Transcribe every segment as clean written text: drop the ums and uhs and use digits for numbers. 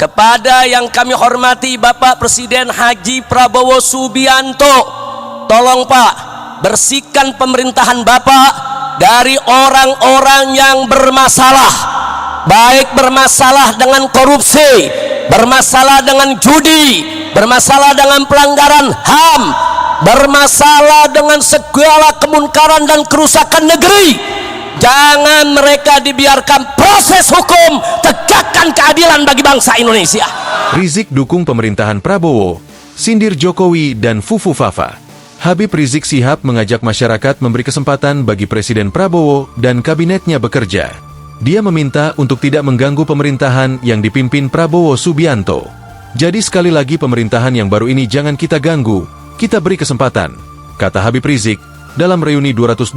Kepada yang kami hormati Bapak Presiden Haji Prabowo Subianto, tolong Pak, bersihkan pemerintahan Bapak dari orang-orang yang bermasalah, baik bermasalah dengan korupsi, bermasalah dengan judi, bermasalah dengan pelanggaran HAM, bermasalah dengan segala kemungkaran dan kerusakan negeri. Jangan mereka dibiarkan, proses hukum, tegakkan keadilan bagi bangsa Indonesia. Rizik dukung pemerintahan Prabowo, sindir Jokowi dan Fufu Fafa. Habib Rizik Syihab mengajak masyarakat memberi kesempatan bagi Presiden Prabowo dan kabinetnya bekerja. Dia meminta untuk tidak mengganggu pemerintahan yang dipimpin Prabowo Subianto. Jadi sekali lagi pemerintahan yang baru ini jangan kita ganggu, kita beri kesempatan, kata Habib Rizik dalam reuni 212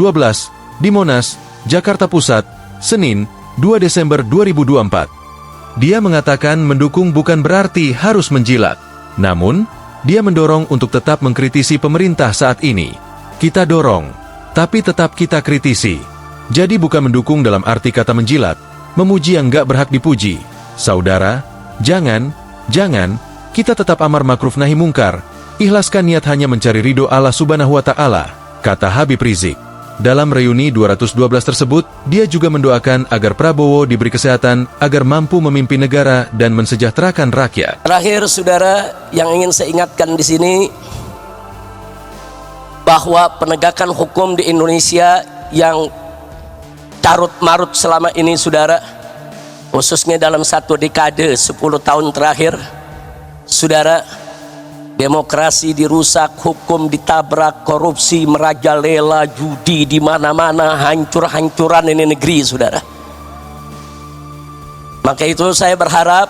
di Monas, Jakarta Pusat, Senin, 2 Desember 2024. Dia mengatakan mendukung bukan berarti harus menjilat. Namun, dia mendorong untuk tetap mengkritisi pemerintah saat ini. Kita dorong, tapi tetap kita kritisi. Jadi bukan mendukung dalam arti kata menjilat, memuji yang gak berhak dipuji. Saudara, jangan, kita tetap amar makruf nahi mungkar, ikhlaskan niat hanya mencari ridho Allah Subhanahu wa Ta'ala, kata Habib Rizik. Dalam reuni 212 tersebut, dia juga mendoakan agar Prabowo diberi kesehatan agar mampu memimpin negara dan mensejahterakan rakyat. Terakhir, saudara, yang ingin saya ingatkan di sini bahwa penegakan hukum di Indonesia yang carut-marut selama ini, saudara, khususnya dalam satu dekade 10 tahun terakhir, saudara, demokrasi dirusak, hukum ditabrak, korupsi merajalela, judi di mana-mana, hancur-hancuran ini negeri, saudara. Maka itu saya berharap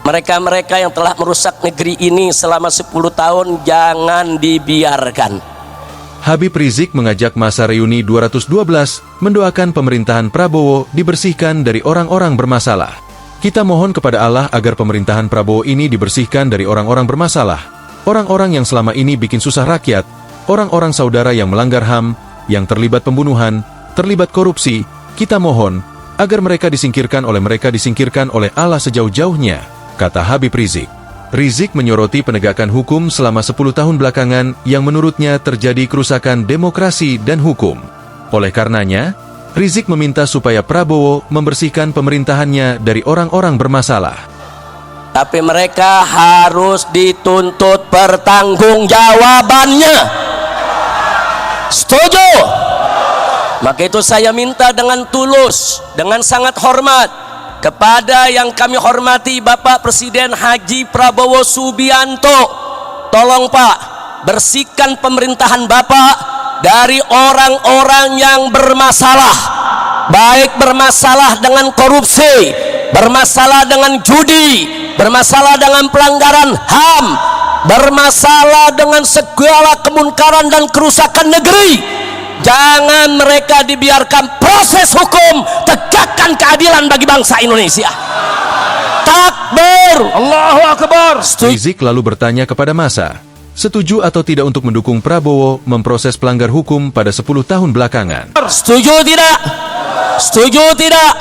mereka-mereka yang telah merusak negeri ini selama 10 tahun jangan dibiarkan. Habib Rizik mengajak masa reuni 212 mendoakan pemerintahan Prabowo dibersihkan dari orang-orang bermasalah. Kita mohon kepada Allah agar pemerintahan Prabowo ini dibersihkan dari orang-orang bermasalah, orang-orang yang selama ini bikin susah rakyat, orang-orang saudara yang melanggar HAM, yang terlibat pembunuhan, terlibat korupsi. Kita mohon agar mereka disingkirkan oleh Allah sejauh-jauhnya, kata Habib Rizik. Rizik menyoroti penegakan hukum selama 10 tahun belakangan yang menurutnya terjadi kerusakan demokrasi dan hukum. Oleh karenanya, Rizik meminta supaya Prabowo membersihkan pemerintahannya dari orang-orang bermasalah. Tapi mereka harus dituntut pertanggungjawabannya. Setuju? Maka itu saya minta dengan tulus, dengan sangat hormat kepada yang kami hormati Bapak Presiden Haji Prabowo Subianto, tolong Pak, bersihkan pemerintahan Bapak dari orang-orang yang bermasalah, baik bermasalah dengan korupsi, bermasalah dengan judi, bermasalah dengan pelanggaran HAM, bermasalah dengan segala kemungkaran dan kerusakan negeri. Jangan mereka dibiarkan, proses hukum, tegakkan keadilan bagi bangsa Indonesia. Takbir, Allahu Akbar. Rizik lalu bertanya kepada massa, setuju atau tidak untuk mendukung Prabowo memproses pelanggar hukum pada 10 tahun belakangan? Setuju tidak? Setuju tidak?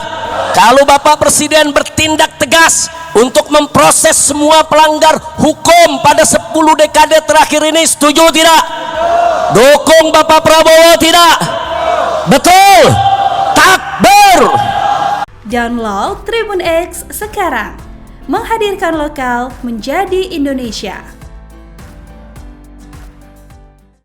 Kalau Bapak Presiden bertindak tegas untuk memproses semua pelanggar hukum pada 10 dekade terakhir ini, setuju tidak? Dukung Bapak Prabowo tidak? Betul? Takbir! Download Tribun X sekarang, menghadirkan lokal menjadi Indonesia.